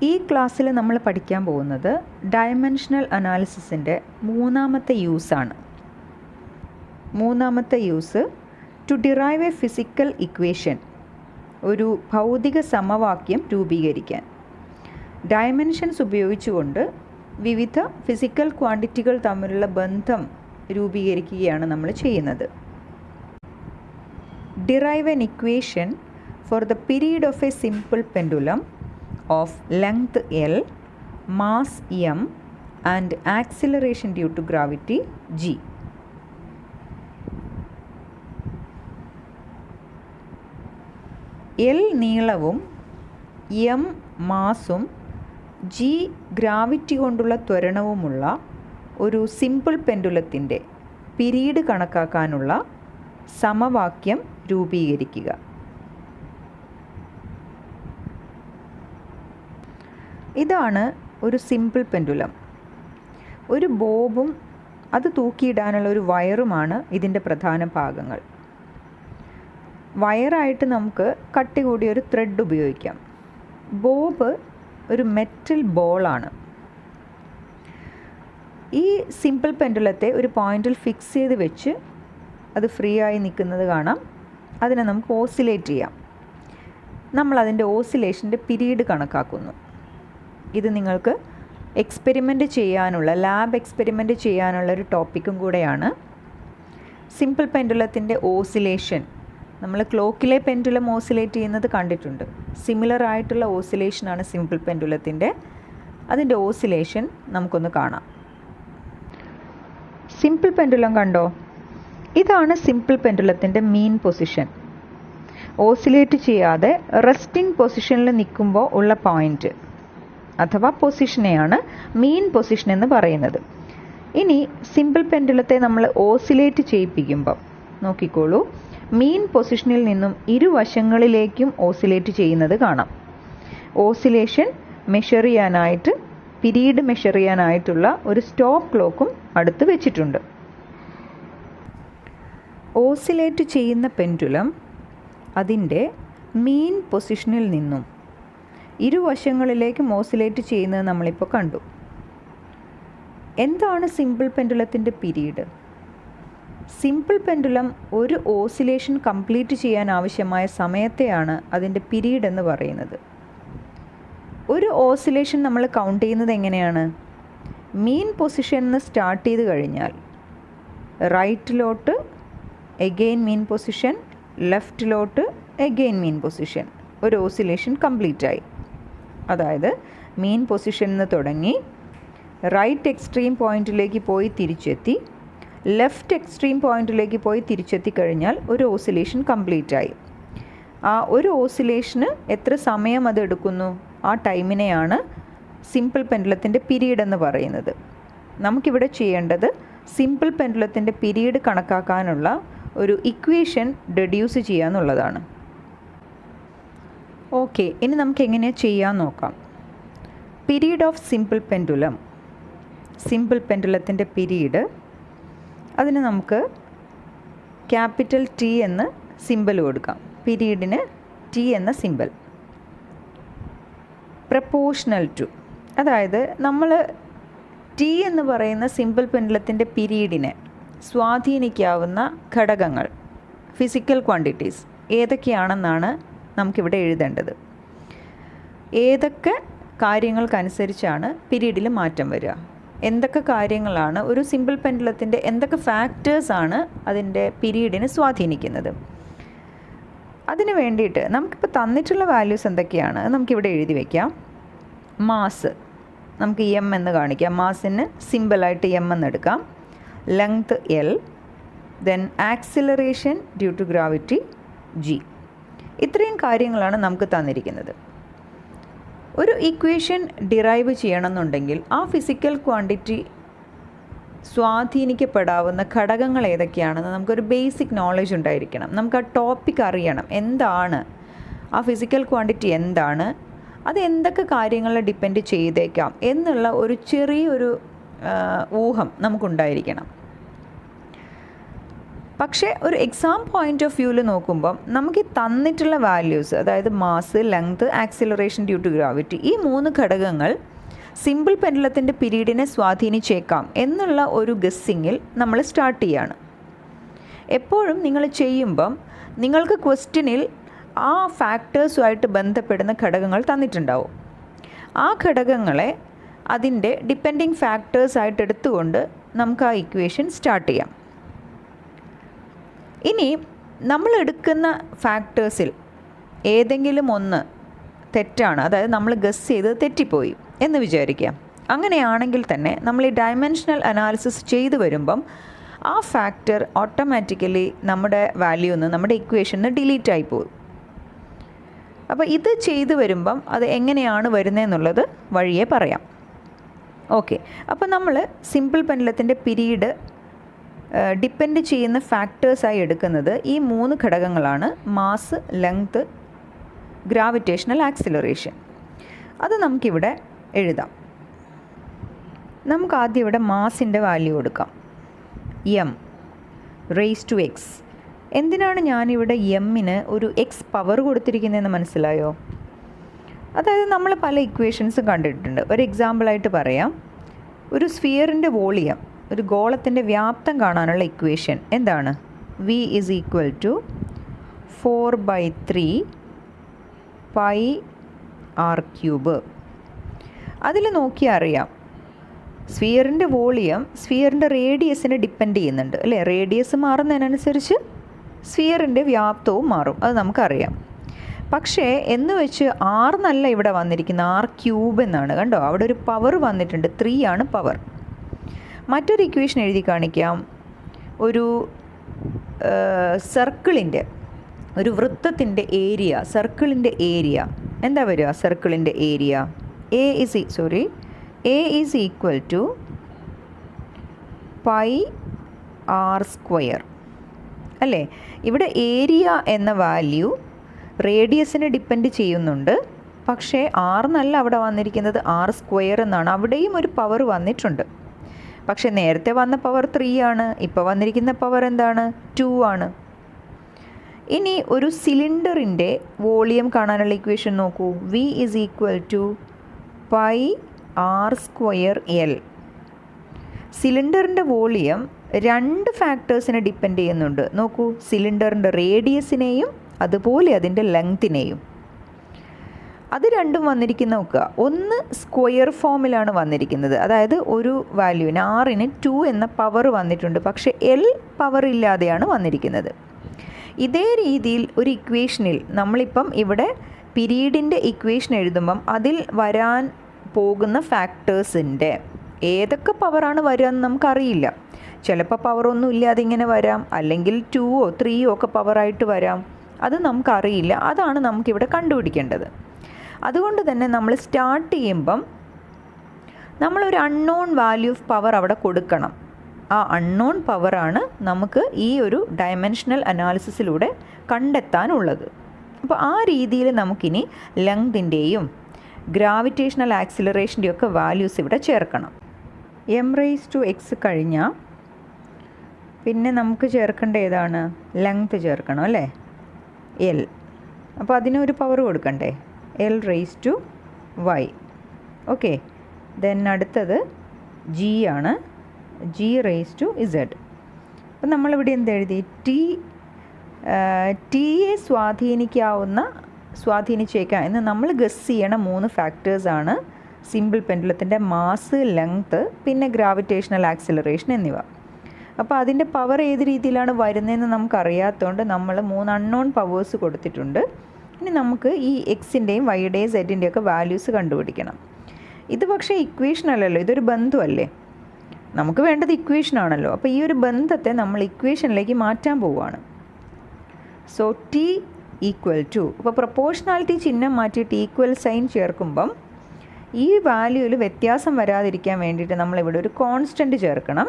ഈ ക്ലാസ്സിൽ നമ്മൾ പഠിക്കാൻ പോകുന്നത് ഡയമെൻഷണൽ അനാലിസിസിൻ്റെ മൂന്നാമത്തെ യൂസാണ്. മൂന്നാമത്തെ use to derive a physical equation, ഒരു ഭൗതിക സമവാക്യം രൂപീകരിക്കാൻ. ഡയമെൻഷൻസ് ഉപയോഗിച്ചുകൊണ്ട് വിവിധ ഫിസിക്കൽ ക്വാണ്ടിറ്റികൾ തമ്മിലുള്ള ബന്ധം രൂപീകരിക്കുകയാണ് നമ്മൾ ചെയ്യുന്നത്. Derive N equation for the period of A simple pendulum of length L, mass m and acceleration due to gravity g. L നീളവും m മാസും g ഗ്രാവിറ്റി കൊണ്ടുള്ള ത്വരണവുമുള്ള ഒരു സിമ്പിൾ പെൻഡുലത്തിൻ്റെ പീരീഡ് കണക്കാക്കാനുള്ള സമവാക്യം രൂപീകരിക്കുക. ഇതാണ് ഒരു സിമ്പിൾ പെൻഡുലം. ഒരു ബോബും അത് തൂക്കിയിടാനുള്ള ഒരു വയറുമാണ് ഇതിൻ്റെ പ്രധാന ഭാഗങ്ങൾ. വയറായിട്ട് നമുക്ക് കട്ടി കൂടിയ ഒരു ത്രെഡ് ഉപയോഗിക്കാം. ബോബ് ഒരു മെറ്റൽ ബോളാണ്. ഈ സിമ്പിൾ പെൻഡുലത്തെ ഒരു പോയിന്റിൽ ഫിക്സ് ചെയ്ത് വെച്ച് അത് ഫ്രീ ആയി നിൽക്കുന്നത് കാണാം. അതിനെ നമുക്ക് ഓസിലേറ്റ് ചെയ്യാം. നമ്മൾ അതിൻ്റെ ഓസിലേഷൻ്റെ പീരീഡ് കണക്കാക്കുന്നു. ഇത് നിങ്ങൾക്ക് ലാബ് എക്സ്പെരിമെൻ്റ് ചെയ്യാനുള്ള ഒരു ടോപ്പിക്കും കൂടെയാണ്. സിമ്പിൾ പെൻഡുലത്തിൻ്റെ ഓസിലേഷൻ നമ്മൾ ക്ലോക്കിലെ പെൻഡുലം ഓസിലേറ്റ് ചെയ്യുന്നത് കണ്ടിട്ടുണ്ട്. സിമിലർ ആയിട്ടുള്ള ഓസിലേഷനാണ് സിമ്പിൾ പെൻഡുലത്തിൻ്റെ. അതിൻ്റെ ഓസിലേഷൻ നമുക്കൊന്ന് കാണാം. സിമ്പിൾ പെൻഡുലം കണ്ടോ? ഇതാണ് സിമ്പിൾ പെൻഡുലത്തിൻ്റെ മീൻ പൊസിഷൻ. ഓസിലേറ്റ് ചെയ്യാതെ റെസ്റ്റിംഗ് പൊസിഷനിൽ നിൽക്കുമ്പോൾ ഉള്ള പോയിൻ്റ് അഥവാ പൊസിഷനെയാണ് മീൻ പൊസിഷൻ എന്ന് പറയുന്നത്. ഇനി സിമ്പിൾ പെൻഡുലത്തെ നമ്മൾ ഓസിലേറ്റ് ചെയ്യിപ്പിക്കുമ്പോൾ നോക്കിക്കോളൂ, മീൻ പൊസിഷനിൽ നിന്നും ഇരുവശങ്ങളിലേക്കും ഓസിലേറ്റ് ചെയ്യുന്നത് കാണാം. ഓസിലേഷൻ മെഷർ ചെയ്യാനായിട്ട്, പീരീഡ് മെഷർ ചെയ്യാനായിട്ടുള്ള ഒരു സ്റ്റോപ്പ് ക്ലോക്കും അടുത്ത് വെച്ചിട്ടുണ്ട്. ഓസിലേറ്റ് ചെയ്യുന്ന പെൻഡുലം അതിൻ്റെ മീൻ പൊസിഷനിൽ നിന്നും ഇരുവശങ്ങളിലേക്കും ഓസിലേറ്റ് ചെയ്യുന്നത് നമ്മളിപ്പോൾ കണ്ടു. എന്താണ് സിമ്പിൾ പെൻഡുലത്തിൻ്റെ പീരീഡ്? സിമ്പിൾ പെൻഡുലം ഒരു ഓസിലേഷൻ കംപ്ലീറ്റ് ചെയ്യാൻ ആവശ്യമായ സമയത്തെയാണ് അതിൻ്റെ പീരീഡ് എന്ന് പറയുന്നത്. ഒരു ഓസിലേഷൻ നമ്മൾ കൗണ്ട് ചെയ്യുന്നത് എങ്ങനെയാണ്? മീൻ പൊസിഷനിൽ നിന്ന് സ്റ്റാർട്ട് ചെയ്ത് കഴിഞ്ഞാൽ റൈറ്റിലോട്ട് എഗെയിൻ മീൻ പൊസിഷൻ, ലെഫ്റ്റിലോട്ട് എഗെയിൻ മീൻ പൊസിഷൻ, ഒരു ഓസിലേഷൻ കംപ്ലീറ്റ് ആയി. അതായത് മീൻ പൊസിഷനിൽ നിന്ന് തുടങ്ങി റൈറ്റ് എക്സ്ട്രീം പോയിൻറ്റിലേക്ക് പോയി തിരിച്ചെത്തി, ലെഫ്റ്റ് എക്സ്ട്രീം പോയിൻറ്റിലേക്ക് പോയി തിരിച്ചെത്തി കഴിഞ്ഞാൽ ഒരു ഓസിലേഷൻ കംപ്ലീറ്റ് ആയി. ആ ഒരു ഓസിലേഷന് എത്ര സമയം അത് എടുക്കുന്നു, ആ ടൈമിനെയാണ് സിമ്പിൾ പെൻഡുലത്തിൻ്റെ പീരീഡ് എന്ന് പറയുന്നത്. നമുക്കിവിടെ ചെയ്യേണ്ടത് സിമ്പിൾ പെൻഡുലത്തിൻ്റെ പീരീഡ് കണക്കാക്കാനുള്ള ഒരു ഇക്വേഷൻ ഡെഡ്യൂസ് ചെയ്യുക എന്നുള്ളതാണ്. ഓക്കെ, ഇനി നമുക്ക് എങ്ങനെയാണ് ചെയ്യാൻ നോക്കാം. Period of simple pendulum, simple പെൻഡുലത്തിൻ്റെ പീരീഡ്, അതിന് നമുക്ക് ക്യാപിറ്റൽ ടി എന്ന് സിമ്പൽ കൊടുക്കാം. പീരീഡിന് ടി എന്ന സിമ്പൽ. പ്രപ്പോർഷണൽ ടു, അതായത് നമ്മൾ ടി എന്ന് പറയുന്ന സിമ്പിൾ പെൻഡുലത്തിൻ്റെ പീരീഡിനെ സ്വാധീനിക്കാവുന്ന ഘടകങ്ങൾ, ഫിസിക്കൽ ക്വാണ്ടിറ്റീസ് ഏതൊക്കെയാണെന്നാണ് നമുക്കിവിടെ എഴുതേണ്ടത്. ഏതൊക്കെ കാര്യങ്ങൾക്കനുസരിച്ചാണ് പീരീഡിൽ മാറ്റം വരിക, എന്തൊക്കെ കാര്യങ്ങളാണ് ഒരു സിമ്പിൾ പെൻഡുലത്തിൻ്റെ, എന്തൊക്കെ ഫാക്ടേഴ്സാണ് അതിൻ്റെ പീരീഡിനെ സ്വാധീനിക്കുന്നത്. അതിന് വേണ്ടിയിട്ട് നമുക്കിപ്പോൾ തന്നിട്ടുള്ള വാല്യൂസ് എന്തൊക്കെയാണ് നമുക്കിവിടെ എഴുതി വയ്ക്കാം. മാസ് നമുക്ക് എം എന്ന് കാണിക്കാം. മാസിന് സിമ്പിളായിട്ട് എം എന്നെടുക്കാം. Length L, then acceleration due to gravity g. ഇത്രയും കാര്യങ്ങളാണ് നമുക്ക് തന്നിരിക്കുന്നത്. ഒരു ഇക്വേഷൻ ഡിറൈവ് ചെയ്യണമെന്നുണ്ടെങ്കിൽ ആ ഫിസിക്കൽ ക്വാണ്ടിറ്റി സ്വാധീനിക്കപ്പെടാവുന്ന ഘടകങ്ങൾ ഏതൊക്കെയാണെന്ന് നമുക്കൊരു ബേസിക് നോളജ് ഉണ്ടായിരിക്കണം. നമുക്ക് ആ ടോപ്പിക് അറിയണം. എന്താണ് ആ ഫിസിക്കൽ ക്വാണ്ടിറ്റി, എന്താണ് അത്, എന്തൊക്കെ കാര്യങ്ങളെ ഡിപ്പെൻഡ് ചെയ്തേക്കാം എന്നുള്ള ഒരു ചെറിയൊരു ഊഹം നമുക്കുണ്ടായിരിക്കണം. പക്ഷേ ഒരു എക്സാം പോയിൻ്റ് ഓഫ് വ്യൂവിൽ നോക്കുമ്പം നമുക്ക് ഈ തന്നിട്ടുള്ള വാല്യൂസ്, അതായത് mass, length, acceleration due to gravity, ഈ 3 ഘടകങ്ങൾ സിമ്പിൾ പെൻഡുലത്തിൻ്റെ പീരീഡിനെ സ്വാധീനിച്ചേക്കാം എന്നുള്ള ഒരു ഗസ്സിങ്ങിൽ നമ്മൾ സ്റ്റാർട്ട് ചെയ്യാണ്. എപ്പോഴും നിങ്ങൾ ചെയ്യുമ്പം നിങ്ങൾക്ക് ക്വസ്റ്റ്യനിൽ ആ ഫാക്ടേഴ്സുമായിട്ട് ബന്ധപ്പെടുന്ന ഘടകങ്ങൾ തന്നിട്ടുണ്ടാവും. ആ ഘടകങ്ങളെ അതിൻ്റെ ഡിപ്പെൻഡിങ് ഫാക്ടേഴ്സായിട്ട് എടുത്തുകൊണ്ട് നമുക്ക് ആ ഇക്വേഷൻ സ്റ്റാർട്ട് ചെയ്യാം. ഇനി നമ്മൾ എടുക്കുന്ന ഫാക്ടേഴ്സിൽ ഏതെങ്കിലും ഒന്ന് തെറ്റാണ്, അതായത് നമ്മൾ ഗസ് ചെയ്ത് തെറ്റിപ്പോയി എന്ന് വിചാരിക്കാം. അങ്ങനെയാണെങ്കിൽ തന്നെ നമ്മൾ ഈ ഡയമെൻഷണൽ അനാലിസിസ് ചെയ്തു വരുമ്പം ആ ഫാക്ടർ ഓട്ടോമാറ്റിക്കലി നമ്മുടെ വാല്യൂന്ന്, നമ്മുടെ ഇക്വേഷന് ഡിലീറ്റ് ആയി പോകും. അപ്പോൾ ഇത് ചെയ്തു വരുമ്പം അത് എങ്ങനെയാണ് വരുന്നതെന്നുള്ളത് വഴിയെ പറയാം. ഓക്കെ, അപ്പോൾ നമ്മൾ സിമ്പിൾ പെൻഡുലത്തിൻ്റെ പീരീഡ് ഡിപ്പെൻഡ് ചെയ്യുന്ന ഫാക്ടേഴ്സായി എടുക്കുന്നത് ഈ 3 ഘടകങ്ങളാണ്: മാസ്, ലെങ്ത്, ഗ്രാവിറ്റേഷണൽ ആക്സിലറേഷൻ. അത് നമുക്കിവിടെ എഴുതാം. നമുക്ക് ആദ്യം ഇവിടെ മാസിൻ്റെ വാല്യൂ കൊടുക്കാം, m റേസ് ടു x. എന്തിനാണ് ഞാനിവിടെ എമ്മിന് ഒരു x പവർ കൊടുത്തിരിക്കുന്നതെന്ന് മനസ്സിലായോ? അതായത് നമ്മൾ പല ഇക്വേഷൻസും കണ്ടിട്ടുണ്ട്. ഒരു എക്സാമ്പിളായിട്ട് പറയാം. ഒരു സ്ഫിയറിൻ്റെ വോളിയം, ഒരു ഗോളത്തിൻ്റെ വ്യാപ്തം കാണാനുള്ള ഇക്വേഷൻ എന്താണ്? v is equal to 4/3 pi r cube. അതിൽ നോക്കിയാൽ അറിയാം, സ്ഫിയറിൻ്റെ വോളിയം സ്ഫിയറിൻ്റെ റേഡിയസിനെ ഡിപ്പെൻഡ് ചെയ്യുന്നുണ്ട് അല്ലേ? റേഡിയസ് മാറുന്നതിനനുസരിച്ച് സ്ഫിയറിൻ്റെ വ്യാപ്തവും മാറും, അത് നമുക്കറിയാം. പക്ഷേ എന്ന് വെച്ച് r എന്നല്ല ഇവിടെ വന്നിരിക്കുന്നത്, r³ എന്നാണ്. കണ്ടോ, അവിടെ ഒരു പവർ വന്നിട്ടുണ്ട്, 3 ആണ് പവർ. മറ്റൊരു ഇക്വേഷൻ എഴുതി കാണിക്കാം. ഒരു സർക്കിളിൻ്റെ, ഒരു വൃത്തത്തിൻ്റെ ഏരിയ, സർക്കിളിൻ്റെ ഏരിയ എന്താ വരിക? സർക്കിളിൻ്റെ area A is equal to pi r² അല്ലേ? ഇവിടെ ഏരിയ എന്ന വാല്യൂ റേഡിയസിനെ ഡിപ്പെൻഡ് ചെയ്യുന്നുണ്ട്. പക്ഷേ r എന്നല്ല അവിടെ വന്നിരിക്കുന്നത്, r² എന്നാണ്. അവിടെയും ഒരു പവർ വന്നിട്ടുണ്ട്. പക്ഷേ നേരത്തെ വന്ന പവർ 3 ആണ്, ഇപ്പോൾ വന്നിരിക്കുന്ന പവർ എന്താണ്? 2 ആണ്. ഇനി ഒരു സിലിണ്ടറിൻ്റെ വോളിയം കാണാനുള്ള ഇക്വേഷൻ നോക്കൂ. v is equal to pi r²L. സിലിണ്ടറിൻ്റെ വോളിയം 2 ഫാക്ടേഴ്സിനെ ഡിപ്പെൻഡ് ചെയ്യുന്നുണ്ട്. നോക്കൂ, സിലിണ്ടറിൻ്റെ റേഡിയസിനെയും അതുപോലെ അതിൻ്റെ ലെങ്തിനെയും. അത് രണ്ടും വന്നിരിക്കുന്ന നോക്കുക. ഒന്ന് സ്ക്വയർ ഫോമിലാണ് വന്നിരിക്കുന്നത്, അതായത് ഒരു വാല്യൂവിന് r-ന് 2 എന്ന പവർ വന്നിട്ടുണ്ട്, പക്ഷേ L പവർ ഇല്ലാതെയാണ് വന്നിരിക്കുന്നത്. ഇതേ രീതിയിൽ ഒരു ഇക്വേഷനിൽ നമ്മളിപ്പം ഇവിടെ പീരീഡിൻ്റെ ഇക്വേഷൻ എഴുതുമ്പം അതിൽ വരാൻ പോകുന്ന ഫാക്ടേഴ്സിൻ്റെ ഏതൊക്കെ പവറാണ് വരിക എന്ന് നമുക്കറിയില്ല. ചിലപ്പോൾ പവറൊന്നും ഇല്ലാതെ ഇങ്ങനെ വരാം, അല്ലെങ്കിൽ 2ഓ 3ഓ ഒക്കെ പവറായിട്ട് വരാം. അത് നമുക്കറിയില്ല. അതാണ് നമുക്കിവിടെ കണ്ടുപിടിക്കേണ്ടത്. അതുകൊണ്ട് തന്നെ നമ്മൾ സ്റ്റാർട്ട് ചെയ്യുമ്പം നമ്മളൊരു അൺനോൺ വാല്യൂ ഓഫ് പവർ അവിടെ കൊടുക്കണം. ആ അൺനോൺ പവറാണ് നമുക്ക് ഈ ഒരു ഡയമെൻഷണൽ അനാലിസിസിലൂടെ കണ്ടെത്താനുള്ളത്. അപ്പോൾ ആ രീതിയിൽ നമുക്കിനി ലെങ്തിൻ്റെയും ഗ്രാവിറ്റേഷണൽ ആക്സിലറേഷൻ്റെയും ഒക്കെ വാല്യൂസ് ഇവിടെ ചേർക്കണം. m⁻⁴ കഴിഞ്ഞാൽ പിന്നെ നമുക്ക് ചേർക്കേണ്ട ഏതാണ്? ലെങ്ത് ചേർക്കണം അല്ലേ? L. അപ്പോൾ അതിനൊരു പവർ കൊടുക്കണ്ടേ? L⁻⁴. ഓക്കെ, ദെൻ അടുത്തത് g ആണ്, g⁻Z. അപ്പം നമ്മളിവിടെ എന്തെഴുതി? ടിയെ സ്വാധീനിച്ചേക്കാം എന്ന് നമ്മൾ ഗസ് ചെയ്യണ 3 ഫാക്ടേഴ്സാണ് സിമ്പിൾ പെൻഡുലത്തിൻ്റെ മാസ്, ലെങ്ത്, പിന്നെ ഗ്രാവിറ്റേഷണൽ ആക്സിലറേഷൻ എന്നിവ. അപ്പോൾ അതിൻ്റെ പവർ ഏത് രീതിയിലാണ് വരുന്നതെന്ന് നമുക്കറിയാത്തതുകൊണ്ട് നമ്മൾ 3 അൺനോൺ പവേഴ്സ് കൊടുത്തിട്ടുണ്ട്. ഇനി നമുക്ക് ഈ എക്സിൻ്റെയും വൈയുടെയും സെഡിൻ്റെയും ഒക്കെ വാല്യൂസ് കണ്ടുപിടിക്കണം. ഇത് പക്ഷേ ഇക്വേഷൻ അല്ലല്ലോ, ഇതൊരു ബന്ധമല്ലേ. നമുക്ക് വേണ്ടത് ഇക്വേഷനാണല്ലോ. അപ്പോൾ ഈ ഒരു ബന്ധത്തെ നമ്മൾ ഇക്വേഷനിലേക്ക് മാറ്റാൻ പോവുകയാണ്. സോ T = അപ്പോൾ പ്രൊപ്പോർഷണാലിറ്റി ചിഹ്നം മാറ്റിയിട്ട് ഈക്വൽ സൈൻ ചേർക്കുമ്പം ഈ വാല്യൂവിൽ വ്യത്യാസം വരാതിരിക്കാൻ വേണ്ടിയിട്ട് നമ്മളിവിടെ ഒരു കോൺസ്റ്റൻറ്റ് ചേർക്കണം.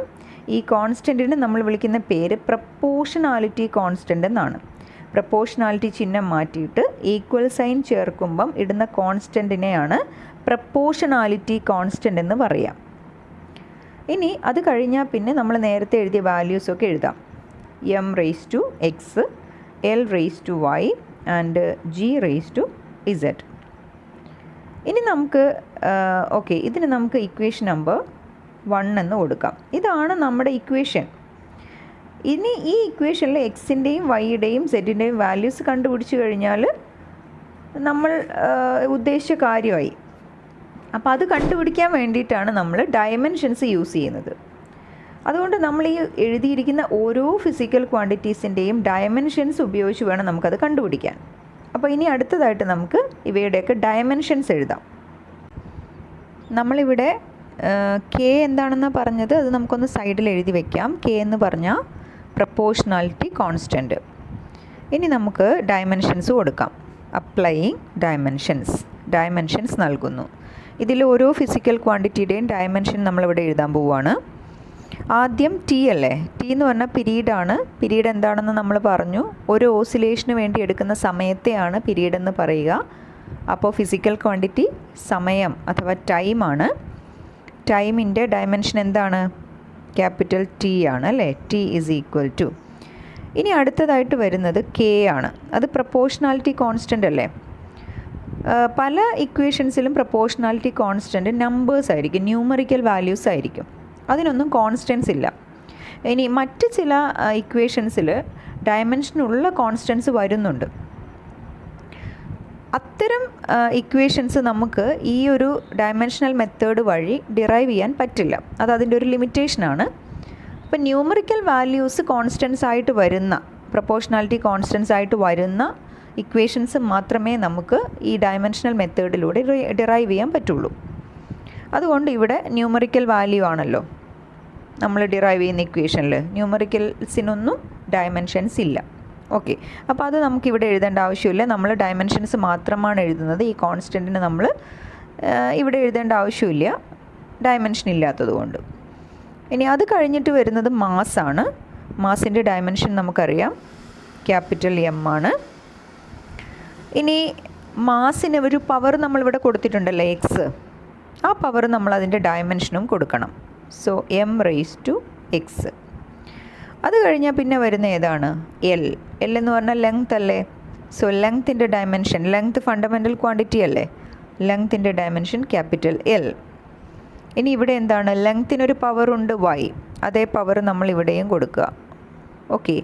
ഈ കോൺസ്റ്റൻറ്റിന് നമ്മൾ വിളിക്കുന്ന പേര് പ്രൊപ്പോർഷണാലിറ്റി കോൺസ്റ്റൻ്റ് എന്നാണ്. പ്രൊപ്പോർഷണാലിറ്റി ചിഹ്നം മാറ്റിയിട്ട് ഈക്വൽ സൈൻ ചേർക്കുമ്പം ഇടുന്ന കോൺസ്റ്റൻറ്റിനെയാണ് പ്രൊപ്പോർഷണാലിറ്റി കോൺസ്റ്റൻ്റ് എന്ന് പറയാം. ഇനി അത് കഴിഞ്ഞാൽ പിന്നെ നമ്മൾ നേരത്തെ എഴുതിയ വാല്യൂസൊക്കെ എഴുതാം. m raised to x, l raised to y and g raised to z. ഇനി നമുക്ക് ഓക്കെ, ഇതിന് നമുക്ക് ഇക്വേഷൻ നമ്പർ 1 എന്ന് കൊടുക്കാം. ഇതാണ് നമ്മുടെ ഇക്വേഷൻ. ഇനി ഈ ഇക്വേഷനിൽ എക്സിൻ്റെയും വൈയുടെയും സെഡിൻ്റെയും വാല്യൂസ് കണ്ടുപിടിച്ച് കഴിഞ്ഞാൽ നമ്മൾ ഉദ്ദേശിച്ച കാര്യമായി. അപ്പോൾ അത് കണ്ടുപിടിക്കാൻ വേണ്ടിയിട്ടാണ് നമ്മൾ ഡയമെൻഷൻസ് യൂസ് ചെയ്യുന്നത്. അതുകൊണ്ട് നമ്മൾ ഈ എഴുതിയിരിക്കുന്ന ഓരോ ഫിസിക്കൽ ക്വാണ്ടിറ്റീസിൻ്റെയും ഡയമെൻഷൻസ് ഉപയോഗിച്ച് വേണം നമുക്കത് കണ്ടുപിടിക്കാൻ. അപ്പോൾ ഇനി അടുത്തതായിട്ട് നമുക്ക് ഇവയുടെയൊക്കെ ഡയമെൻഷൻസ് എഴുതാം. നമ്മളിവിടെ കെ എന്താണെന്നാണ് പറഞ്ഞത്, അത് നമുക്കൊന്ന് സൈഡിൽ എഴുതി വയ്ക്കാം. കെ എന്ന് പറഞ്ഞാൽ പ്രപ്പോർഷണാലിറ്റി കോൺസ്റ്റൻറ്റ്. ഇനി നമുക്ക് ഡയമെൻഷൻസ് കൊടുക്കാം. അപ്ലൈയിങ് ഡയമെൻഷൻസ് നൽകുന്നു. ഇതിൽ ഓരോ ഫിസിക്കൽ ക്വാണ്ടിറ്റിയുടെയും ഡയമെൻഷൻ നമ്മളിവിടെ എഴുതാൻ പോവുകയാണ്. ആദ്യം ടി അല്ലേ, ടി എന്ന് പറഞ്ഞാൽ പീരീഡാണ്. പീരീഡ് എന്താണെന്ന് നമ്മൾ പറഞ്ഞു. ഒരു ഓസിലേഷന് വേണ്ടി എടുക്കുന്ന സമയത്തെയാണ് പീരീഡ് എന്ന് പറയുക. അപ്പോൾ ഫിസിക്കൽ ക്വാണ്ടിറ്റി സമയം അഥവാ ടൈമാണ്. ടൈമിൻ്റെ ഡയമെൻഷൻ എന്താണ്? ക്യാപിറ്റൽ ടി ആണ് അല്ലേ. T is equal to. ഇനി അടുത്തതായിട്ട് വരുന്നത് കെ ആണ്. അത് പ്രപ്പോർഷണാലിറ്റി കോൺസ്റ്റൻ്റ് അല്ലേ. പല ഇക്വേഷൻസിലും പ്രപ്പോർഷണാലിറ്റി കോൺസ്റ്റൻറ്റ് നമ്പേഴ്സ് ആയിരിക്കും, ന്യൂമറിക്കൽ വാല്യൂസ് ആയിരിക്കും. അതിനൊന്നും കോൺസ്റ്റൻസ് ഇല്ല. ഇനി മറ്റ് ചില ഇക്വേഷൻസിൽ ഡയമെൻഷനുള്ള കോൺസ്റ്റൻസ് വരുന്നുണ്ട്. അത്തരം ഇക്വേഷൻസ് നമുക്ക് ഈ ഒരു ഡയമെൻഷണൽ മെത്തേഡ് വഴി ഡിറൈവ് ചെയ്യാൻ പറ്റില്ല. അത് അതിൻ്റെ ഒരു ലിമിറ്റേഷനാണ്. അപ്പോൾ ന്യൂമറിക്കൽ വാല്യൂസ് കോൺസ്റ്റൻസ് ആയിട്ട് വരുന്ന, പ്രപ്പോർഷണാലിറ്റി കോൺസ്റ്റൻസ് ആയിട്ട് വരുന്ന ഇക്വേഷൻസ് മാത്രമേ നമുക്ക് ഈ ഡയമെൻഷണൽ മെത്തേഡിലൂടെ ഡിറൈവ് ചെയ്യാൻ പറ്റുള്ളൂ. അതുകൊണ്ട് ഇവിടെ ന്യൂമറിക്കൽ വാല്യൂ ആണല്ലോ നമ്മൾ ഡിറൈവ് ചെയ്യുന്ന ഇക്വേഷനിൽ. ന്യൂമറിക്കൽസിനൊന്നും ഡയമെൻഷൻസ് ഇല്ല. ഓക്കെ, അപ്പോൾ അത് നമുക്കിവിടെ എഴുതേണ്ട ആവശ്യമില്ല. നമ്മൾ ഡയമെൻഷൻസ് മാത്രമാണ് എഴുതുന്നത്. ഈ കോൺസ്റ്റൻറ്റിന് നമ്മൾ ഇവിടെ എഴുതേണ്ട ആവശ്യമില്ല, ഡയമെൻഷൻ ഇല്ലാത്തത് കൊണ്ട്. ഇനി അത് കഴിഞ്ഞിട്ട് വരുന്നത് മാസ്സാണ്. മാസിൻ്റെ ഡയമെൻഷൻ നമുക്കറിയാം, ക്യാപിറ്റൽ എം ആണ്. ഇനി മാസിന് ഒരു പവർ നമ്മളിവിടെ കൊടുത്തിട്ടുണ്ടല്ലോ, എക്സ്. ആ പവർ നമ്മൾ അതിൻ്റെ ഡയമെൻഷനും കൊടുക്കണം. So M raise to X. അത് കഴിഞ്ഞാൽ പിന്നെ വരുന്ന ഏതാണ്? എൽ. എൽ എന്ന് പറഞ്ഞാൽ ലെങ്ത് അല്ലേ. സോ ലെങ്ത്തിൻ്റെ ഡയമെൻഷൻ, ലെങ്ത് ഫണ്ടമെൻ്റൽ ക്വാണ്ടിറ്റി അല്ലേ, ലെങ്ത്തിൻ്റെ ഡയമെൻഷൻ ക്യാപിറ്റൽ എൽ. ഇനി ഇവിടെ എന്താണ്? ലെങ്ത്തിനൊരു പവറുണ്ട് വൈ. അതേ പവർ നമ്മൾ ഇവിടെയും കൊടുക്കുക. Okay,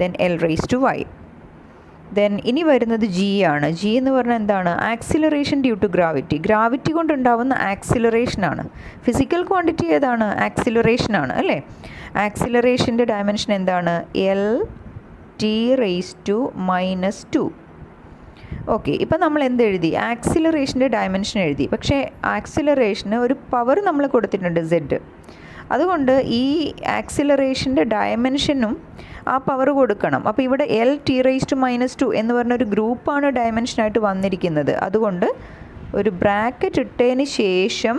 then L raise to Y. Then ഇനി വരുന്നത് ജി ആണ്. ജി എന്ന് പറഞ്ഞാൽ എന്താണ്? Acceleration due to gravity. Gravity കൊണ്ടുണ്ടാവുന്ന ആക്സിലറേഷനാണ്. ഫിസിക്കൽ ക്വാണ്ടിറ്റി ഏതാണ്? ആക്സിലറേഷനാണ് അല്ലേ. ആക്സിലറേഷൻ്റെ ഡയമെൻഷൻ എന്താണ്? L T raise to -2. Okay, ഇപ്പം നമ്മൾ എന്തെഴുതി? ആക്സിലറേഷൻ്റെ ഡയമെൻഷൻ എഴുതി. പക്ഷേ ആക്സിലറേഷന് ഒരു പവർ നമ്മൾ കൊടുത്തിട്ടുണ്ട്, സെഡ്. അതുകൊണ്ട് ഈ ആക്സിലറേഷൻ്റെ ഡയമെൻഷനും ആ പവർ കൊടുക്കണം. അപ്പോൾ ഇവിടെ എൽ ടി റേസ് ടു -2 എന്ന് പറഞ്ഞൊരു ഗ്രൂപ്പാണ് ഡയമെൻഷനായിട്ട് വന്നിരിക്കുന്നത്. അതുകൊണ്ട് ഒരു ബ്രാക്കറ്റ് ഇട്ടതിന് ശേഷം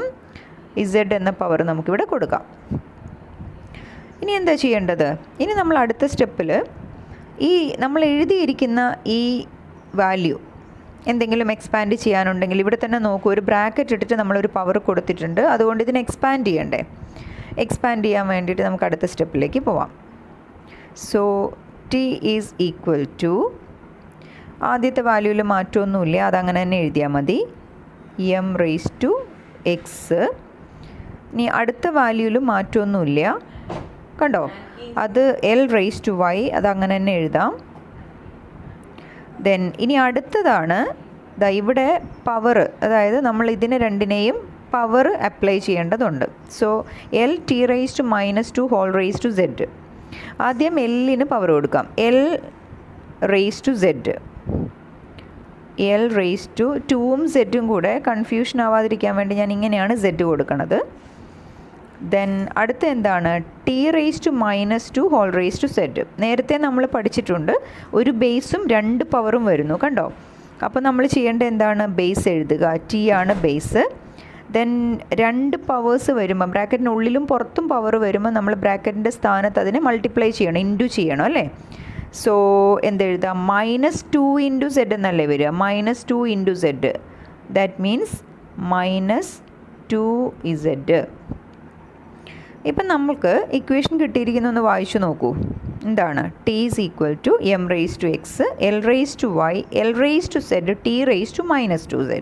ഇസഡ് എന്ന പവർ നമുക്കിവിടെ കൊടുക്കാം. ഇനി എന്താ ചെയ്യേണ്ടത്? ഇനി നമ്മൾ അടുത്ത സ്റ്റെപ്പിൽ ഈ നമ്മൾ എഴുതിയിരിക്കുന്ന ഈ വാല്യൂ എന്തെങ്കിലും എക്സ്പാൻഡ് ചെയ്യാനുണ്ടെങ്കിൽ ഇവിടെ തന്നെ നോക്കൂ, ഒരു ബ്രാക്കറ്റ് ഇട്ടിട്ട് നമ്മളൊരു പവർ കൊടുത്തിട്ടുണ്ട്. അതുകൊണ്ട് ഇതിനെ എക്സ്പാൻഡ് ചെയ്യണ്ടേ. എക്സ്പാൻഡ് ചെയ്യാൻ വേണ്ടിയിട്ട് നമുക്ക് അടുത്ത സ്റ്റെപ്പിലേക്ക് പോവാം. So T is equal to, ആദ്യത്തെ വാല്യൂവിൽ മാറ്റമൊന്നുമില്ല, അതങ്ങനെ തന്നെ എഴുതിയാൽ മതി, എം റേസ് ടു എക്സ്. ഇനി അടുത്ത വാല്യൂവിൽ മാറ്റമൊന്നുമില്ല, കണ്ടോ, അത് എൽ റേസ് ടു വൈ, അതങ്ങനെ തന്നെ എഴുതാം. ദെൻ ഇനി അടുത്തതാണ് ഇവിടെ പവർ, അതായത് നമ്മൾ ഇതിനെ രണ്ടിനെയും പവർ അപ്ലൈ ചെയ്യേണ്ടതുണ്ട്. So L T raise to -2 whole raise to Z. ആദ്യം എല്ലിന് പവർ കൊടുക്കാം, L raise to Z. L raise to 2ഉം സെഡും കൂടെ കൺഫ്യൂഷൻ ആവാതിരിക്കാൻ വേണ്ടി ഞാൻ ഇങ്ങനെയാണ് സെഡ് കൊടുക്കുന്നത്. ദെൻ അടുത്ത എന്താണ്? T raise to -2 whole raise to Z. നേരത്തെ നമ്മൾ പഠിച്ചിട്ടുണ്ട്, ഒരു ബേസും 2 പവറും വരുന്നു, കണ്ടോ. അപ്പോൾ നമ്മൾ ചെയ്യേണ്ടത് എന്താണ്? ബേസ് എഴുതുക, ടി ആണ് ബേസ്. ദെൻ 2 പവേഴ്സ് വരുമ്പോൾ, ബ്രാക്കറ്റിനുള്ളിലും പുറത്തും പവർ വരുമ്പോൾ നമ്മൾ ബ്രാക്കറ്റിൻ്റെ സ്ഥാനത്ത് അതിനെ മൾട്ടിപ്ലൈ ചെയ്യണം, ഇൻറ്റു ചെയ്യണം അല്ലേ. സോ എന്തെഴുതാം? -2 ഇൻറ്റു സെഡ് എന്നല്ലേ വരിക, -2 into Z. That means -2z. ഇപ്പം നമുക്ക് ഇക്വേഷൻ കിട്ടിയിരിക്കുന്നൊന്ന് വായിച്ചു നോക്കൂ. എന്താണ് T is equal to M raise to X L raise to Y L raise to Z T raise to -2z.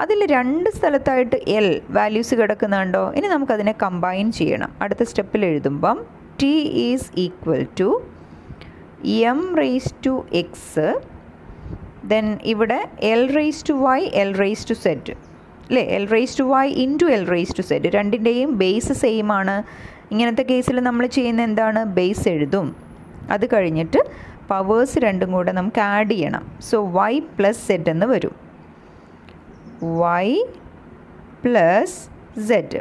അതിൽ രണ്ട് സ്ഥലത്തായിട്ട് എൽ വാല്യൂസ് കിടക്കുന്നുണ്ടോ? ഇനി നമുക്കതിനെ കമ്പൈൻ ചെയ്യണം. അടുത്ത സ്റ്റെപ്പിൽ എഴുതുമ്പം T is equal to M raise to X, then ഇവിടെ L raise to Y L raise to Z അല്ലേ, L raise to Y into L raise to Z. രണ്ടിൻ്റെയും ബേസ് സെയിം ആണ്. ഇങ്ങനത്തെ കേസിൽ നമ്മൾ ചെയ്യുന്ന എന്താണ്, ബേസ് എഴുതും. അത് കഴിഞ്ഞിട്ട് പവേഴ്സ് രണ്ടും കൂടെ നമുക്ക് ആഡ് ചെയ്യണം. സോ വൈ പ്ലസ് സെഡ് എന്ന് വരും, വൈ പ്ലസ് സെഡ്.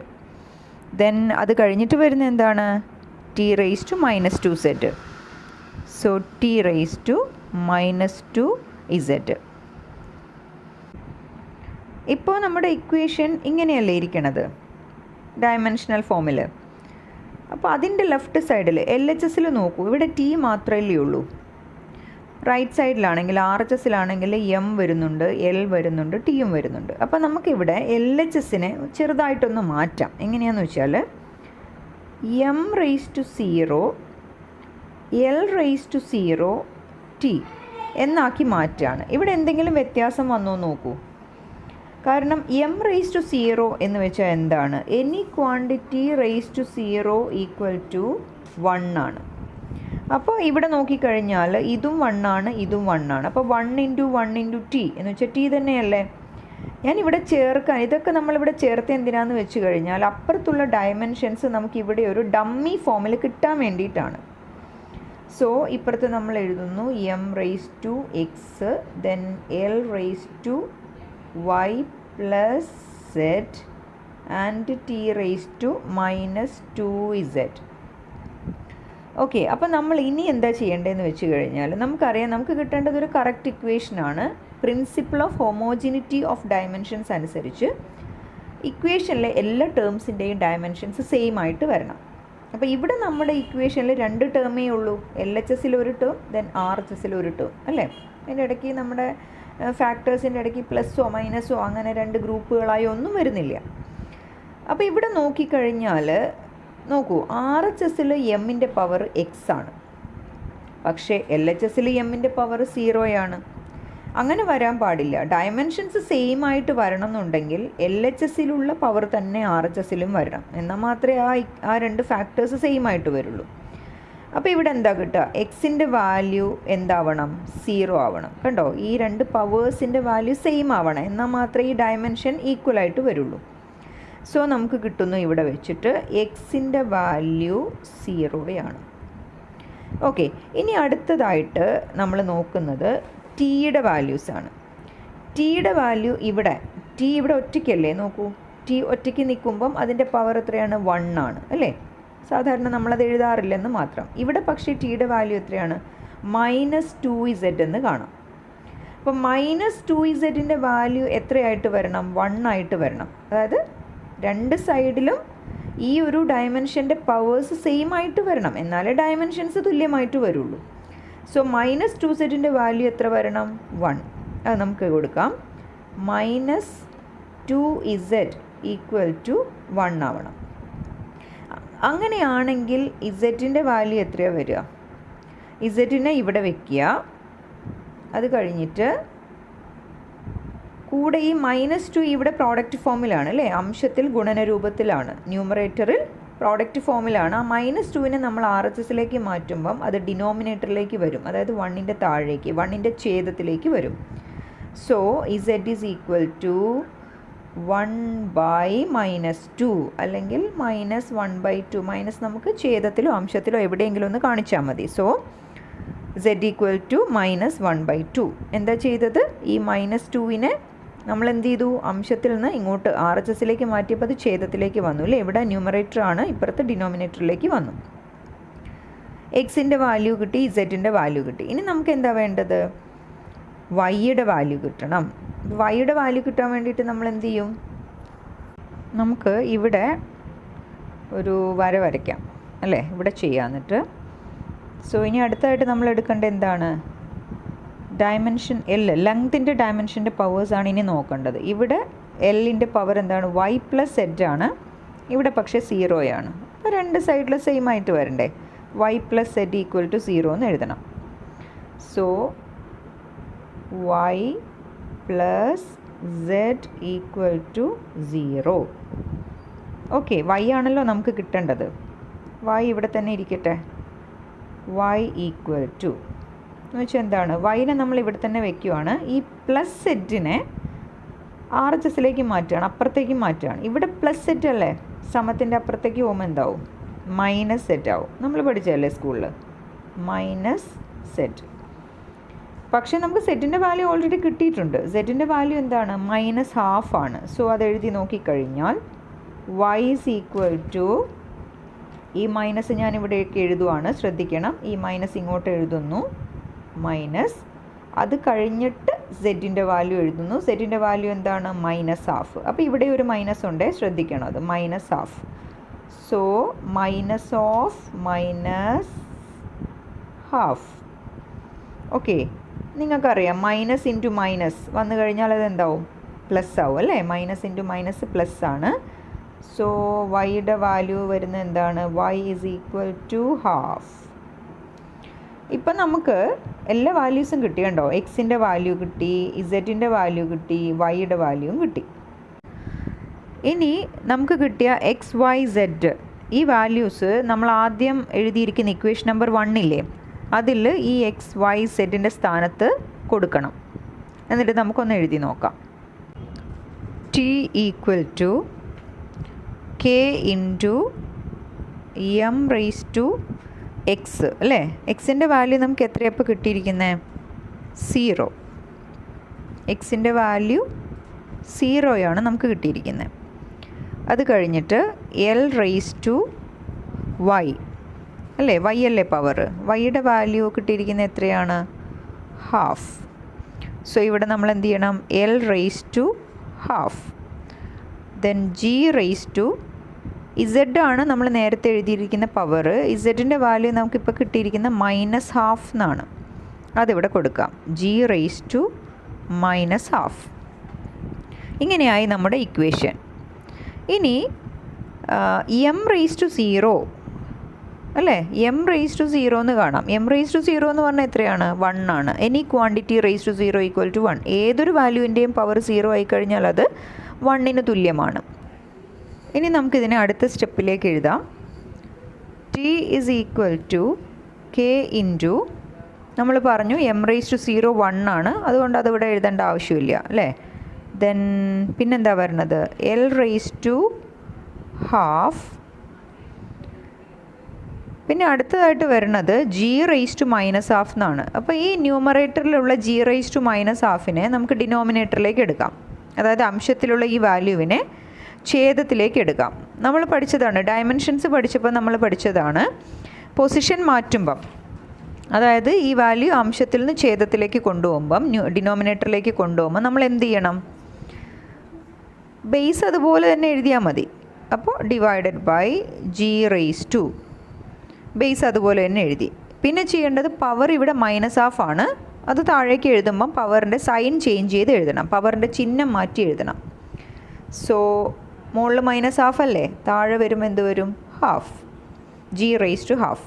ദെൻ അത് കഴിഞ്ഞിട്ട് വരുന്ന എന്താണ്, T raise to -2z. So T raise to -2z. ഇപ്പോൾ നമ്മുടെ ഇക്വേഷൻ ഇങ്ങനെയല്ലേ ഇരിക്കണത്, ഡയമെൻഷണൽ ഫോമിൽ. അപ്പോൾ അതിൻ്റെ ലെഫ്റ്റ് സൈഡിൽ എൽ എച്ച് എസിൽ നോക്കൂ, ഇവിടെ ടി മാത്രമല്ലേ ഉള്ളൂ. റൈറ്റ് സൈഡിലാണെങ്കിൽ ആർ എച്ച് എസിലാണെങ്കിൽ എം വരുന്നുണ്ട്, എൽ വരുന്നുണ്ട്, ടിയും വരുന്നുണ്ട്. അപ്പോൾ നമുക്കിവിടെ എൽ എച്ച് എസിനെ ചെറുതായിട്ടൊന്ന് മാറ്റാം. എങ്ങനെയാണെന്ന് വെച്ചാൽ M raise to 0 L raise to 0 T എന്നാക്കി മാറ്റുകയാണ്. ഇവിടെ എന്തെങ്കിലും വ്യത്യാസം വന്നോ നോക്കൂ. കാരണം എം റേസ് ടു 0 എന്ന് വെച്ചാൽ എന്താണ്, any quantity raise to 0 equal to 1 ആണ്. അപ്പോൾ ഇവിടെ നോക്കിക്കഴിഞ്ഞാൽ ഇതും 1 ആണ്, ഇതും 1 ആണ്. അപ്പോൾ 1 × 1 × ടി എന്ന് വെച്ചാൽ ടി തന്നെയല്ലേ. ഞാനിവിടെ ചേർക്കാൻ, ഇതൊക്കെ നമ്മളിവിടെ ചേർത്ത് എന്തിനാന്ന് വെച്ച് കഴിഞ്ഞാൽ അപ്പുറത്തുള്ള ഡയമെൻഷൻസ് നമുക്കിവിടെ ഒരു ഡമ്മി ഫോമിൽ കിട്ടാൻ വേണ്ടിയിട്ടാണ്. സോ ഇപ്പുറത്ത് നമ്മൾ എഴുതുന്നു M raise to X, then L raise to Y plus Z and T raise to -2z. Okay, അപ്പോൾ നമ്മൾ ഇനി എന്താ ചെയ്യേണ്ടതെന്ന് വെച്ച് കഴിഞ്ഞാൽ നമുക്കറിയാം, നമുക്ക് കിട്ടേണ്ടത് ഒരു കറക്റ്റ് ഇക്വേഷനാണ്. Principle of homogeneity of dimensions അനുസരിച്ച് ഇക്വേഷനിലെ എല്ലാ ടേംസിൻ്റെയും ഡയമെൻഷൻസ് സെയിം ആയിട്ട് വരണം. അപ്പോൾ ഇവിടെ നമ്മുടെ ഇക്വേഷനിൽ 2 ടേമേ ഉള്ളൂ, എൽ എച്ച് എസിൽ ഒരു ടേം, ദെൻ ആർ എച്ച് എസിൽ ഒരു ടേം അല്ലേ. അതിൻ്റെ ഇടയ്ക്ക് നമ്മുടെ ഫാക്ടേഴ്സിൻ്റെ ഇടയ്ക്ക് പ്ലസ്സോ മൈനസോ അങ്ങനെ 2 ഗ്രൂപ്പുകളായോ ഒന്നും വരുന്നില്ല. അപ്പോൾ ഇവിടെ നോക്കിക്കഴിഞ്ഞാൽ നോക്കൂ, ആർ എച്ച് എസിൽ എമ്മിൻ്റെ പവർ എക്സ് ആണ്, പക്ഷേ എൽ എച്ച് എസിൽ എമ്മിൻ്റെ പവർ 0 ആണ്. അങ്ങനെ വരാൻ പാടില്ല. ഡയമെൻഷൻസ് സെയിം ആയിട്ട് വരണം എന്നുണ്ടെങ്കിൽ എൽ എച്ച് എസിലുള്ള പവർ തന്നെ ആർ എച്ച് എസിലും വരണം, എന്നാൽ മാത്രമേ ആ 2 ഫാക്ടേഴ്സ് സെയിം ആയിട്ട് വരുള്ളൂ. അപ്പോൾ ഇവിടെ എന്താ കിട്ടുക, എക്സിൻ്റെ വാല്യൂ എന്താവണം, 0 ആവണം. കണ്ടോ, ഈ 2 പവേഴ്സിൻ്റെ വാല്യൂ സെയിം ആവണം, എന്നാൽ മാത്രമേ ഈ ഡയമെൻഷൻ ഈക്വലായിട്ട് വരുള്ളൂ. സോ നമുക്ക് കിട്ടുന്നു ഇവിടെ വെച്ചിട്ട് എക്സിൻ്റെ വാല്യൂ 0 ആണ്. ഓക്കെ, ഇനി അടുത്തതായിട്ട് നമ്മൾ നോക്കുന്നത് ടിയുടെ വാല്യൂസാണ്. ടിയുടെ വാല്യൂ ഇവിടെ, ടി ഇവിടെ ഒറ്റയ്ക്കല്ലേ, നോക്കൂ, ടി ഒറ്റയ്ക്ക് നിൽക്കുമ്പം അതിൻ്റെ പവർ എത്രയാണ്, 1 ആണ് അല്ലേ. സാധാരണ നമ്മളത് എഴുതാറില്ലെന്ന് മാത്രം. ഇവിടെ പക്ഷേ ടിയുടെ വാല്യൂ എത്രയാണ്, -2z എന്ന് കാണാം. അപ്പോൾ -2zൻ്റെ വാല്യൂ എത്രയായിട്ട് വരണം, 1 ആയിട്ട് വരണം. അതായത് 2 സൈഡിലും ഈ ഒരു ഡയമെൻഷൻ്റെ പവേഴ്സ് സെയിം ആയിട്ട് വരണം, എന്നാലേ ഡയമെൻഷൻസ് തുല്യമായിട്ട് വരുള്ളൂ. സോ -2zൻ്റെ വാല്യൂ എത്ര വരണം, 1. അത് നമുക്ക് കൊടുക്കാം, -2z ഈക്വൽ ടു 1 ആവണം. അങ്ങനെയാണെങ്കിൽ ഇസെറ്റിൻ്റെ വാല്യൂ എത്രയാണ് വരിക, ഇസെറ്റിനെ ഇവിടെ വയ്ക്കുക. അത് കഴിഞ്ഞിട്ട് കൂടെ ഈ -2 ഇവിടെ പ്രോഡക്റ്റ് ഫോമിലാണ് അല്ലേ, അംശത്തിൽ ഗുണനരൂപത്തിലാണ്, ന്യൂമറേറ്ററിൽ പ്രോഡക്റ്റ് ഫോമിലാണ്. ആ -2നെ നമ്മൾ ആർ എച്ച് എസിലേക്ക് മാറ്റുമ്പം അത് ഡിനോമിനേറ്ററിലേക്ക് വരും, അതായത് 1ൻ്റെ താഴേക്ക്, 1ൻ്റെ ഛേദത്തിലേക്ക് വരും. So Z is equal to 1/-2 അല്ലെങ്കിൽ -1/2. മൈനസ് നമുക്ക് ഛേദത്തിലോ അംശത്തിലോ എവിടെയെങ്കിലും ഒന്ന് കാണിച്ചാൽ മതി. So z equal to -1/2. എന്താ ചെയ്തത്, ഈ -2നെ നമ്മൾ എന്ത് ചെയ്തു, അംശത്തിൽ നിന്ന് ഇങ്ങോട്ട് ആർ എച്ച് എസിലേക്ക് മാറ്റിയപ്പോൾ അത് ഛേദത്തിലേക്ക് വന്നു അല്ലേ. ഇവിടെ ന്യൂമറേറ്റർ ആണ്, ഇപ്പുറത്ത് ഡിനോമിനേറ്ററിലേക്ക് വന്നു. എക്സിൻ്റെ വാല്യൂ കിട്ടി, ഇസെറ്റിൻ്റെ വാല്യൂ കിട്ടി. ഇനി നമുക്ക് എന്താ വേണ്ടത്, വൈയുടെ വാല്യൂ കിട്ടണം. വൈയുടെ വാല്യൂ കിട്ടാൻ വേണ്ടിയിട്ട് നമ്മൾ എന്ത് ചെയ്യും, നമുക്ക് ഇവിടെ ഒരു വര വരയ്ക്കാം അല്ലേ, ഇവിടെ ചെയ്യാം. എന്നിട്ട് സോ ഇനി അടുത്തായിട്ട് നമ്മൾ എടുക്കേണ്ടത് എന്താണ്, ഡയമെൻഷൻ എൽ, ലെങ്തിൻ്റെ ഡയമെൻഷൻ്റെ പവേഴ്സാണ് ഇനി നോക്കേണ്ടത്. ഇവിടെ എല്ലിൻ്റെ പവർ എന്താണ്, വൈ പ്ലസ് സെഡ് ആണ്. ഇവിടെ പക്ഷേ 0 ആണ്. അപ്പോൾ 2 സൈഡിൽ സെയിം ആയിട്ട് വരണ്ടേ. Y plus Z equal to 0 എന്ന് എഴുതണം. So Y plus Z equal to 0. Okay, Y ആണല്ലോ നമുക്ക് കിട്ടേണ്ടത്. വൈ ഇവിടെ തന്നെ ഇരിക്കട്ടെ. വൈ ഈക്വൽ ടു എന്ന് വെച്ചാൽ എന്താണ്? വൈനെ നമ്മൾ ഇവിടെ തന്നെ വെക്കുകയാണ്. ഈ പ്ലസ് സെറ്റിനെ ആർ എച്ച് എസിലേക്ക് മാറ്റുകയാണ്, അപ്പുറത്തേക്ക് മാറ്റുകയാണ്. ഇവിടെ പ്ലസ് സെറ്റ് അല്ലേ, സമത്തിൻ്റെ അപ്പുറത്തേക്ക് പോകുമ്പോൾ എന്താവും? മൈനസ് സെറ്റ് ആവും. നമ്മൾ പഠിച്ചതല്ലേ സ്കൂളിൽ, മൈനസ് സെറ്റ്. പക്ഷേ നമുക്ക് സെറ്റിൻ്റെ വാല്യൂ ഓൾറെഡി കിട്ടിയിട്ടുണ്ട്. സെറ്റിൻ്റെ വാല്യൂ എന്താണ്? -12 ആണ്. സോ അത് എഴുതി നോക്കിക്കഴിഞ്ഞാൽ y ഈസ് ഈക്വൽ ടു, ഈ മൈനസ് ഞാൻ ഇവിടേക്ക് എഴുതുവാണ്, ശ്രദ്ധിക്കണം. ഈ മൈനസ് ഇങ്ങോട്ട് എഴുതുന്നു, മൈനസ്, അത് കഴിഞ്ഞിട്ട് സെറ്റിൻ്റെ വാല്യൂ എഴുതുന്നു. സെറ്റിൻ്റെ വാല്യൂ എന്താണ്? -12. അപ്പോൾ ഇവിടെ ഒരു മൈനസ് ഉണ്ട്, ശ്രദ്ധിക്കണം, അത് -12. So minus of -12. ഓക്കെ, നിങ്ങൾക്കറിയാം മൈനസ് ഇൻറ്റു മൈനസ് വന്നു കഴിഞ്ഞാൽ അത് എന്താവും? പ്ലസ് ആവും അല്ലേ? മൈനസ് ഇൻറ്റു മൈനസ് പ്ലസ് ആണ്. സോ വൈയുടെ വാല്യൂ വരുന്നത് എന്താണ്? y is equal to 12. ഇപ്പം നമുക്ക് എല്ലാ വാല്യൂസും കിട്ടി കണ്ടോ? എക്സിൻ്റെ വാല്യൂ കിട്ടി, ഇസഡിൻ്റെ വാല്യൂ കിട്ടി, വൈയുടെ വാല്യൂവും കിട്ടി. ഇനി നമുക്ക് കിട്ടിയ എക്സ് വൈ സെഡ് ഈ വാല്യൂസ് നമ്മൾ ആദ്യം എഴുതിയിരിക്കുന്ന ഇക്വേഷൻ നമ്പർ 1 ഇല്ലേ, അതിൽ ഈ എക്സ് വൈ സെഡിൻ്റെ സ്ഥാനത്ത് കൊടുക്കണം. എന്നിട്ട് നമുക്കൊന്ന് എഴുതി നോക്കാം. T equal to K into M raise to X അല്ലേ? എക്സിൻ്റെ വാല്യൂ നമുക്ക് എത്രയപ്പോൾ കിട്ടിയിരിക്കുന്നത്? 0. എക്സിൻ്റെ വാല്യൂ 0 നമുക്ക് കിട്ടിയിരിക്കുന്നത്. അത് കഴിഞ്ഞിട്ട് എൽ റേസ് ടു വൈ അല്ലേ? വൈ അല്ലേ പവർ? വൈയുടെ വാല്യൂ കിട്ടിയിരിക്കുന്നത് എത്രയാണ്? 1/2. സോ ഇവിടെ നമ്മൾ എന്ത് ചെയ്യണം? L raise to 1/2. Then G raise to Z ആണ് നമ്മൾ നേരത്തെ എഴുതിയിരിക്കുന്ന പവർ. ഇസഡിൻ്റെ വാല്യൂ നമുക്കിപ്പോൾ കിട്ടിയിരിക്കുന്ന -12 എന്നാണ്. അതിവിടെ കൊടുക്കാം. G raise to -12. ഇങ്ങനെയായി നമ്മുടെ ഇക്വേഷൻ. ഇനി എം റേസ് ടു 0 അല്ലേ? എം റേസ് ടു 0 എന്ന് കാണാം. എം റേസ് ടു 0 എന്ന് പറഞ്ഞാൽ എത്രയാണ്? 1 ആണ്. Any quantity raise to 0 equal to 1. ഏതൊരു വാല്യൂവിൻ്റെയും പവർ 0 ആയിക്കഴിഞ്ഞാൽ അത് 1ന് തുല്യമാണ്. ഇനി നമുക്കിതിനെ അടുത്ത സ്റ്റെപ്പിലേക്ക് എഴുതാം. T is equal to K into, നമ്മൾ പറഞ്ഞു എം റേസ് ടു 0 1 ആണ്, അതുകൊണ്ട് അതിവിടെ എഴുതേണ്ട ആവശ്യമില്ല അല്ലേ? ദെൻ പിന്നെന്താ വരുന്നത്? L raise to 1/2. പിന്നെ അടുത്തതായിട്ട് വരുന്നത് ജി റേസ് ടു -12 എന്നാണ്. അപ്പോൾ ഈ ന്യൂമറേറ്ററിലുള്ള ജി റേസ് ടു -12നെ നമുക്ക് ഡിനോമിനേറ്ററിലേക്ക് എടുക്കാം. അതായത് അംശത്തിലുള്ള ഈ വാല്യൂവിനെ ഛേദത്തിലേക്ക് എടുക്കാം. നമ്മൾ പഠിച്ചതാണ്, ഡയമെൻഷൻസ് പഠിച്ചപ്പോൾ നമ്മൾ പഠിച്ചതാണ്, പൊസിഷൻ മാറ്റുമ്പം, അതായത് ഈ വാല്യൂ അംശത്തിൽ നിന്ന് ഛേദത്തിലേക്ക് കൊണ്ടുപോകുമ്പം, ഡിനോമിനേറ്ററിലേക്ക് കൊണ്ടുപോകുമ്പോൾ നമ്മൾ എന്ത് ചെയ്യണം? ബേസ് അതുപോലെ തന്നെ എഴുതിയാൽ മതി. അപ്പോൾ divided by G raise to, base അതുപോലെ തന്നെ എഴുതി. പിന്നെ ചെയ്യേണ്ടത് പവർ ഇവിടെ -12 ആണ്, അത് താഴേക്ക് എഴുതുമ്പം പവറിൻ്റെ സൈൻ ചേഞ്ച് ചെയ്ത് എഴുതണം, പവറിൻ്റെ ചിഹ്നം മാറ്റി എഴുതണം. സോ മുകളിൽ -12 അല്ലേ, താഴെ വരുമ്പോൾ എന്ത് വരും? 1/2, ജി റേസ് ടു 1/2.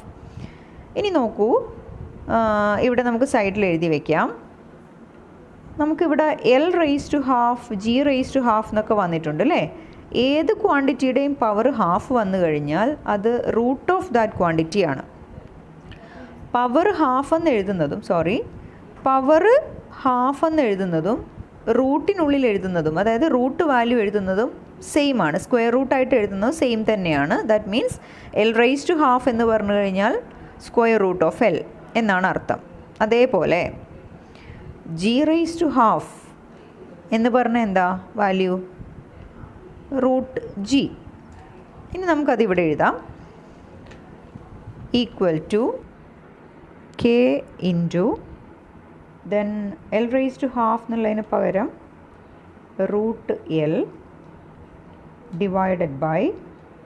ഇനി നോക്കൂ, ഇവിടെ നമുക്ക് സൈഡിൽ എഴുതി വയ്ക്കാം. നമുക്കിവിടെ L raise to 1/2, G raise to 1/2 എന്നൊക്കെ വന്നിട്ടുണ്ട് അല്ലേ? ഏത് ക്വാണ്ടിറ്റിയുടെയും പവർ 1/2 വന്നു കഴിഞ്ഞാൽ അത് റൂട്ട് ഓഫ് ദാറ്റ് ക്വാണ്ടിറ്റിയാണ്. പവർ 1/2 എന്ന് എഴുതുന്നതും, പവർ 1/2 എന്ന് എഴുതുന്നതും റൂട്ടിനുള്ളിൽ എഴുതുന്നതും, അതായത് റൂട്ട് വാല്യൂ എഴുതുന്നതും സെയിം ആണ്. സ്ക്വയർ റൂട്ടായിട്ട് എഴുതുന്നത് സെയിം തന്നെയാണ്. That means L raise to 1/2 എന്ന് പറഞ്ഞു കഴിഞ്ഞാൽ സ്ക്വയർ റൂട്ട് ഓഫ് എൽ എന്നാണ് അർത്ഥം. അതേപോലെ ജി റേസ് ടു 1/2 എന്ന് പറഞ്ഞാൽ എന്താ വാല്യൂ? Root G. ഇനി നമുക്കതിവിടെ എഴുതാം. Equal to K into, then L raise to 1/2 എന്നുള്ളതിന് പകരം root L divided by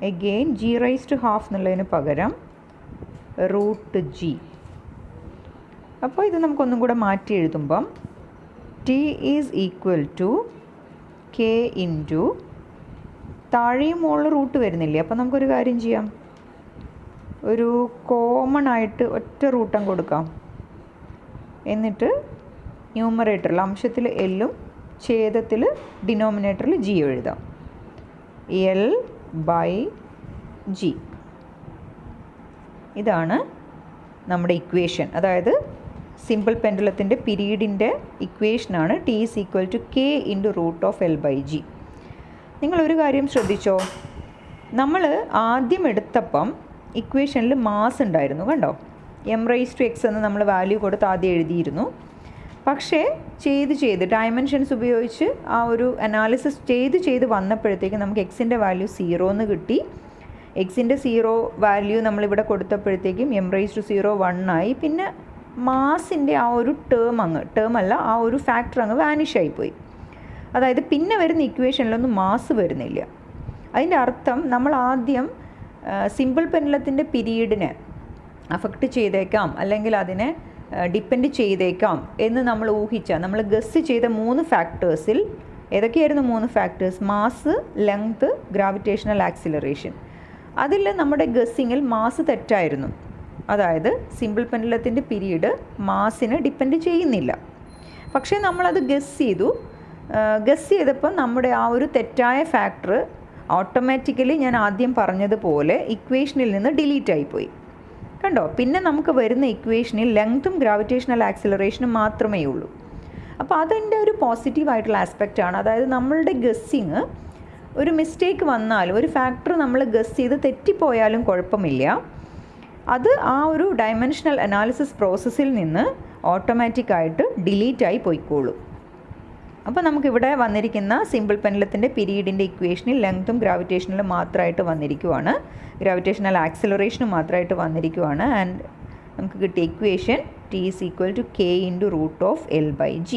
again G raise to 1/2 എന്നുള്ളതിന് പകരം റൂട്ട് ജി. അപ്പോൾ ഇത് നമുക്കൊന്നും കൂടെ മാറ്റി എഴുതുമ്പം T is equal to K into, താഴെയും മുകളിൽ റൂട്ട് വരുന്നില്ലേ, അപ്പോൾ നമുക്കൊരു കാര്യം ചെയ്യാം, ഒരു കോമൺ ആയിട്ട് ഒറ്റ റൂട്ടം കൊടുക്കാം. എന്നിട്ട് ന്യൂമറേറ്ററിൽ അംശത്തിൽ എല്ലും ഛേദത്തിൽ ഡിനോമിനേറ്ററിൽ ജി എഴുതാം. L/G. ഇതാണ് നമ്മുടെ ഇക്വേഷൻ. അതായത് സിമ്പിൾ പെൻഡുലത്തിൻ്റെ പീരീഡിൻ്റെ ഇക്വേഷനാണ് T = K × √L/G. നിങ്ങളൊരു കാര്യം ശ്രദ്ധിച്ചോ, നമ്മൾ ആദ്യം എടുത്തപ്പം ഇക്വേഷനിൽ മാസ് ഉണ്ടായിരുന്നു, കണ്ടോ? m⁻x എന്ന് നമ്മൾ വാല്യൂ കൊടുത്ത് ആദ്യം എഴുതിയിരുന്നു. പക്ഷേ ചെയ്ത് ഡയമെൻഷൻസ് ഉപയോഗിച്ച് ആ ഒരു അനാലിസിസ് ചെയ്ത് വന്നപ്പോഴത്തേക്ക് നമുക്ക് എക്സിൻ്റെ വാല്യൂ 0 എന്ന് കിട്ടി. എക്സിൻ്റെ 0 വാല്യൂ നമ്മളിവിടെ കൊടുത്തപ്പോഴത്തേക്കും m⁻0 1 ആയി. പിന്നെ മാസിൻ്റെ ആ ഒരു ആ ഒരു ഫാക്ടർ അങ്ങ് വാനിഷ് ആയിപ്പോയി. അതായത് പിന്നെ വരുന്ന ഇക്വേഷനിലൊന്നും മാസ് വരുന്നില്ല. അതിൻ്റെ അർത്ഥം നമ്മൾ ആദ്യം സിമ്പിൾ പെൻഡുലത്തിൻ്റെ പീരീഡിനെ അഫക്റ്റ് ചെയ്തേക്കാം, അല്ലെങ്കിൽ അതിനെ ഡിപ്പെൻഡ് ചെയ്തേക്കാം എന്ന് നമ്മൾ നമ്മൾ ഗസ് ചെയ്ത 3 ഫാക്ടേഴ്സിൽ ഏതൊക്കെയായിരുന്നു 3 factors? Mass, length, gravitational acceleration. അതിൽ നമ്മുടെ ഗസ്സിങ്ങിൽ മാസ് തെറ്റായിരുന്നു. അതായത് സിമ്പിൾ പെൻഡുലത്തിൻ്റെ പീരീഡ് മാസിനെ ഡിപ്പെൻഡ് ചെയ്യുന്നില്ല. പക്ഷേ നമ്മളത് ഗസ് ചെയ്തപ്പോൾ നമ്മുടെ ആ ഒരു തെറ്റായ ഫാക്ടർ ഓട്ടോമാറ്റിക്കലി ഞാൻ ആദ്യം പറഞ്ഞതുപോലെ ഇക്വേഷനിൽ നിന്ന് ഡിലീറ്റ് ആയിപ്പോയി, കണ്ടോ? പിന്നെ നമുക്ക് വരുന്ന ഇക്വേഷനിൽ ലെങ്ത്തും ഗ്രാവിറ്റേഷണൽ ആക്സിലറേഷനും മാത്രമേ ഉള്ളൂ. അപ്പോൾ അതിൻ്റെ ഒരു പോസിറ്റീവായിട്ടുള്ള ആസ്പെക്റ്റാണ്. അതായത് നമ്മളുടെ ഗസ്സിങ് ഒരു മിസ്റ്റേക്ക് വന്നാലും, ഒരു ഫാക്ടർ നമ്മൾ ഗസ് ചെയ്ത് തെറ്റിപ്പോയാലും കുഴപ്പമില്ല, അത് ആ ഒരു ഡയമെൻഷണൽ അനാലിസിസ് പ്രോസസ്സിൽ നിന്ന് ഓട്ടോമാറ്റിക്കായിട്ട് ഡിലീറ്റായി പോയിക്കോളും. അപ്പോൾ നമുക്കിവിടെ വന്നിരിക്കുന്ന സിമ്പിൾ പെൻഡുലത്തിൻ്റെ പീരീഡിൻ്റെ ഇക്വേഷനിൽ ലെങ്ത്തും ഗ്രാവിറ്റേഷണലും മാത്രമായിട്ട് വന്നിരിക്കുവാണ്, ഗ്രാവിറ്റേഷണൽ ആക്സിലറേഷനും മാത്രമായിട്ട് വന്നിരിക്കുവാണ്. ആൻഡ് നമുക്ക് കിട്ടിയ ഇക്വേഷൻ T = K × √L/G.